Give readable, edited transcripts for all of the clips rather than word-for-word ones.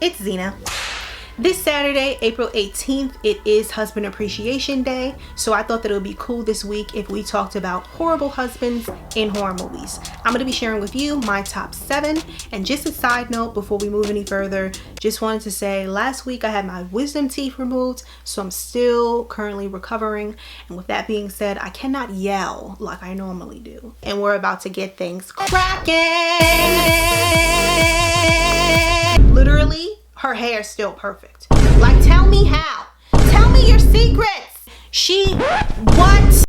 It's Zena. This Saturday, April 18th, it is Husband Appreciation Day, so I thought that it would be cool this week if we talked about horrible husbands in horror movies. I'm going to be sharing with you my top 7, and just a side note before we move any further, just wanted to say last week I had my wisdom teeth removed, so I'm still currently recovering, and with that being said, I cannot yell like I normally do, and we're about to get things cracking! Literally, her hair's still perfect. Like, tell me how. Tell me your secrets. What?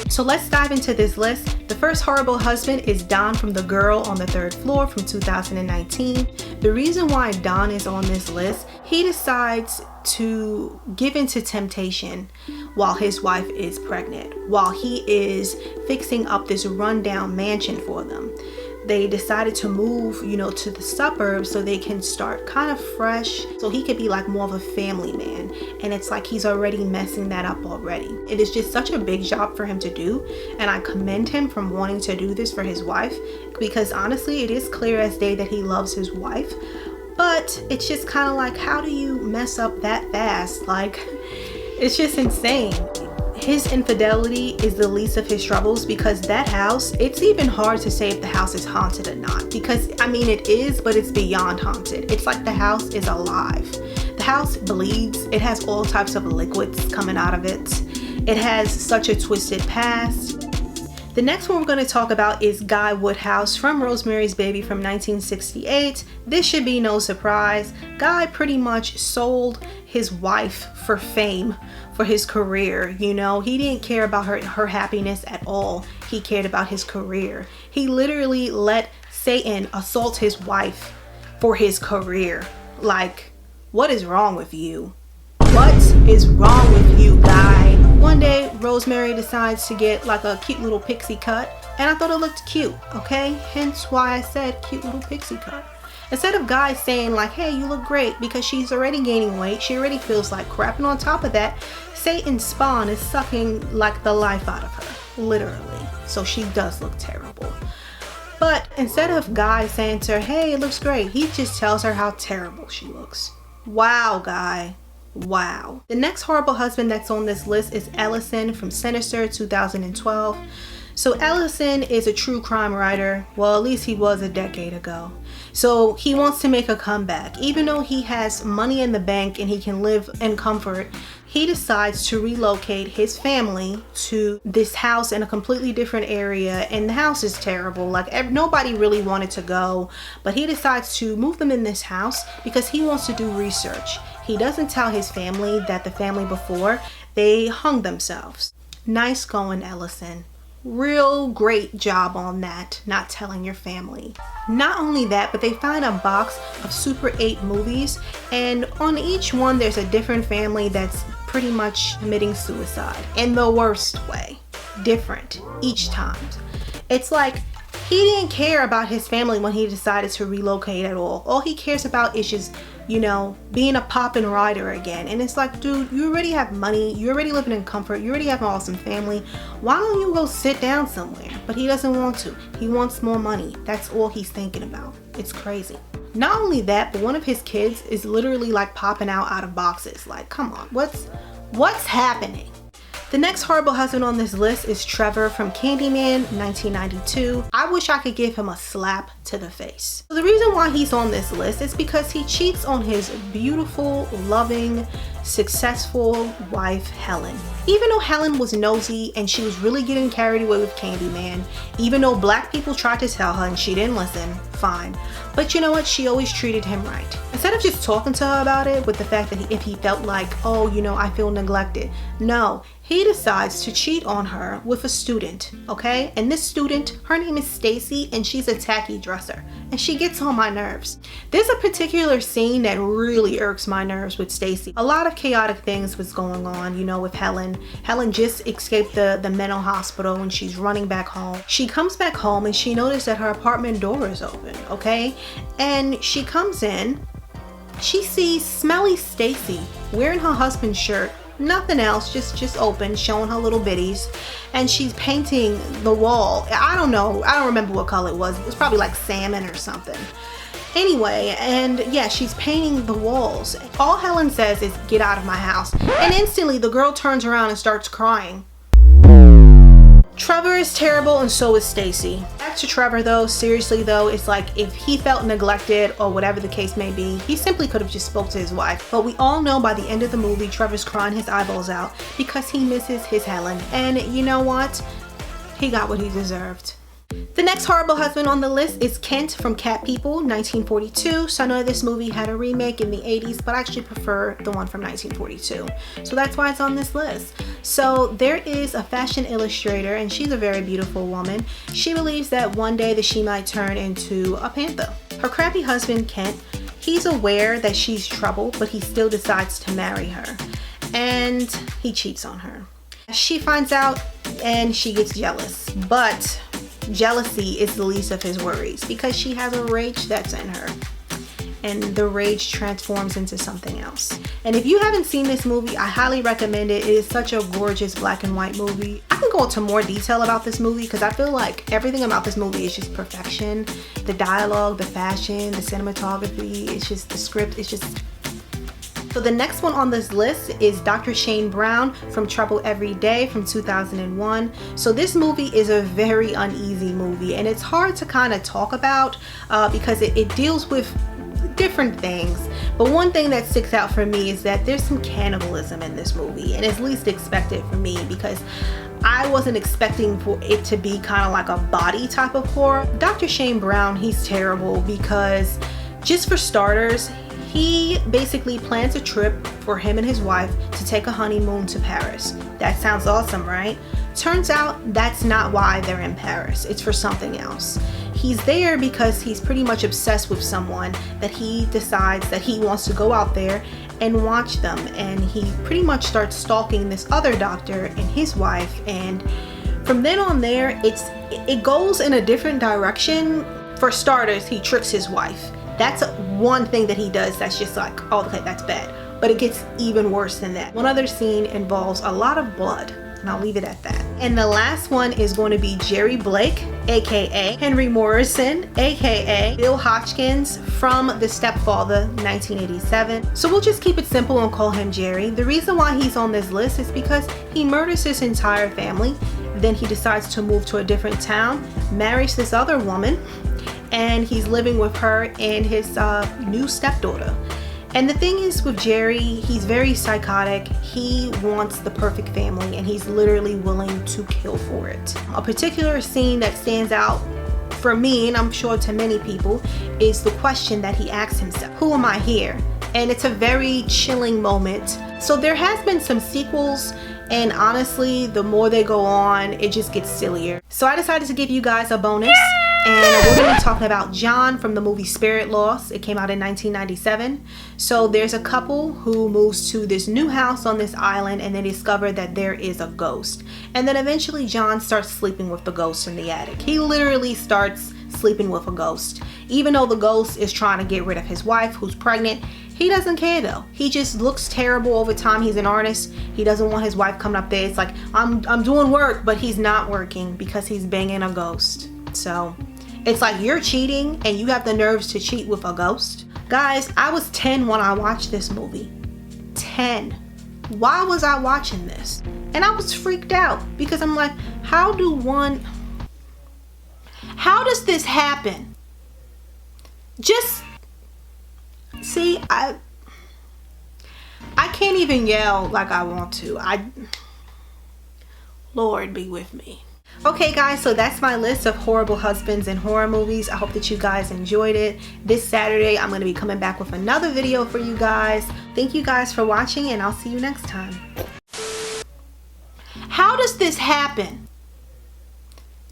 So let's dive into this list. The first horrible husband is Don from The Girl on the Third Floor from 2019. The reason why Don is on this list, he decides to give into temptation while his wife is pregnant, while he is fixing up this rundown mansion for them. They decided to move, to the suburbs so they can start kind of fresh, so he could be like more of a family man. And it's like he's already messing that up already. It is just such a big job for him to do, and I commend him from wanting to do this for his wife, because honestly, it is clear as day that he loves his wife. But it's just kind of like, how do you mess up that fast? Like, it's just insane. His infidelity is the least of his troubles, because that house, it's even hard to say if the house is haunted or not, because it is, but it's beyond haunted. It's like the house is alive. The house bleeds. It has all types of liquids coming out of it. It has such a twisted past. The next one we're going to talk about is Guy Woodhouse from Rosemary's Baby from 1968. This should be no surprise. Guy pretty much sold his wife for fame, for his career. He didn't care about her happiness at all. He cared about his career. He literally let Satan assault his wife for his career. Like, what is wrong with you? What is wrong with you, Guy? One day, Rosemary decides to get like a cute little pixie cut, and I thought it looked cute, okay? Hence why I said cute little pixie cut. Instead of Guy saying like, hey, you look great, because she's already gaining weight, she already feels like crap, and on top of that, Satan's spawn is sucking like the life out of her, literally. So she does look terrible. But instead of Guy saying to her, hey, it looks great, he just tells her how terrible she looks. Wow, Guy. Wow. The next horrible husband that's on this list is Ellison from Sinister 2012. So Ellison is a true crime writer. Well, at least he was a decade ago. So he wants to make a comeback. Even though he has money in the bank and he can live in comfort, he decides to relocate his family to this house in a completely different area, and the house is terrible. Like, nobody really wanted to go, but he decides to move them in this house because he wants to do research. He doesn't tell his family that the family before, they hung themselves. Nice going, Ellison. Real great job on that, not telling your family. Not only that, but they find a box of Super 8 movies, and on each one there's a different family that's pretty much committing suicide in the worst way. Different each time. It's like he didn't care about his family when he decided to relocate at all. All he cares about is just, being a poppin' rider again. And it's like, dude, you already have money. You're already living in comfort. You already have an awesome family. Why don't you go sit down somewhere? But he doesn't want to. He wants more money. That's all he's thinking about. It's crazy. Not only that, but one of his kids is literally like popping out of boxes. Like, come on, what's happening? The next horrible husband on this list is Trevor from Candyman 1992. I wish I could give him a slap to the face. So the reason why he's on this list is because he cheats on his beautiful, loving, successful wife, Helen. Even though Helen was nosy and she was really getting carried away with Candyman, even though black people tried to tell her and she didn't listen, fine. But you know what? She always treated him right. Instead of just talking to her about it with the fact that if he felt like, oh, I feel neglected. No, he decides to cheat on her with a student, okay? And this student, her name is Stacy, and she's a tacky dresser, and she gets on my nerves. There's a particular scene that really irks my nerves with Stacy. A lot of chaotic things was going on, with Helen. Helen just escaped the mental hospital and she's running back home. She comes back home and she noticed that her apartment door is open, okay? And she comes in, she sees smelly Stacy wearing her husband's shirt, nothing else, just open, showing her little bitties, and she's painting the wall. I don't know, I don't remember what color it was. It was probably like salmon or something. Anyway, and yeah, she's painting the walls. All Helen says is, "Get out of my house." And instantly the girl turns around and starts crying. Trevor is terrible, and so is Stacy. Back to Trevor though, seriously though, it's like if he felt neglected or whatever the case may be, he simply could have just spoke to his wife. But we all know by the end of the movie, Trevor's crying his eyeballs out because he misses his Helen. And you know what? He got what he deserved. The next horrible husband on the list is Kent from Cat People, 1942. So I know this movie had a remake in the 80s, but I actually prefer the one from 1942. So that's why it's on this list. So there is a fashion illustrator, and she's a very beautiful woman. She believes that one day that she might turn into a panther. Her crappy husband, Kent, he's aware that she's trouble, but he still decides to marry her. And he cheats on her. She finds out and she gets jealous, but jealousy is the least of his worries because she has a rage that's in her, and the rage transforms into something else. And if you haven't seen this movie, I highly recommend it. It is such a gorgeous black and white movie. I can go into more detail about this movie because I feel like everything about this movie is just perfection. The dialogue, the fashion, the cinematography, it's just the script, it's just... So the next one on this list is Dr. Shane Brown from Trouble Every Day from 2001. So this movie is a very uneasy movie, and it's hard to kind of talk about because it deals with different things. But one thing that sticks out for me is that there's some cannibalism in this movie, and it's least expected for me because I wasn't expecting for it to be kind of like a body type of horror. Dr. Shane Brown, he's terrible because, just for starters, he basically plans a trip for him and his wife to take a honeymoon to Paris. That sounds awesome, right? Turns out that's not why they're in Paris. It's for something else. He's there because he's pretty much obsessed with someone that he decides that he wants to go out there and watch them. And he pretty much starts stalking this other doctor and his wife. And from then on there, it goes in a different direction. For starters, he tricks his wife. That's one thing that he does that's just like, oh, okay, that's bad. But it gets even worse than that. One other scene involves a lot of blood, and I'll leave it at that. And the last one is going to be Jerry Blake, aka Henry Morrison, aka Bill Hodgkins from The Stepfather, 1987. So we'll just keep it simple and call him Jerry. The reason why he's on this list is because he murders his entire family. Then he decides to move to a different town, marries this other woman, and he's living with her and his new stepdaughter. And the thing is with Jerry, he's very psychotic. He wants the perfect family, and he's literally willing to kill for it. A particular scene that stands out for me, and I'm sure to many people, is the question that he asks himself, who am I here? And it's a very chilling moment. So there has been some sequels, and honestly, the more they go on, it just gets sillier. So I decided to give you guys a bonus. And we're going to be talking about John from the movie Spirit Lost. It came out in 1997. So there's a couple who moves to this new house on this island, and they discover that there is a ghost. And then eventually John starts sleeping with the ghost in the attic. He literally starts sleeping with a ghost. Even though the ghost is trying to get rid of his wife who's pregnant, he doesn't care though. He just looks terrible over time. He's an artist. He doesn't want his wife coming up there. It's like, I'm doing work, but he's not working because he's banging a ghost. So it's like you're cheating and you have the nerves to cheat with a ghost. Guys, I was 10 when I watched this movie. 10. Why was I watching this? And I was freaked out because I'm like, how does this happen? Just see, I can't even yell like I want to. Lord be with me. Okay guys, so that's my list of horrible husbands in horror movies. I hope that you guys enjoyed it. This Saturday, I'm going to be coming back with another video for you guys. Thank you guys for watching, and I'll see you next time. How does this happen?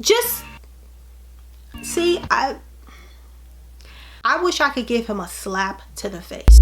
Just see, I wish I could give him a slap to the face.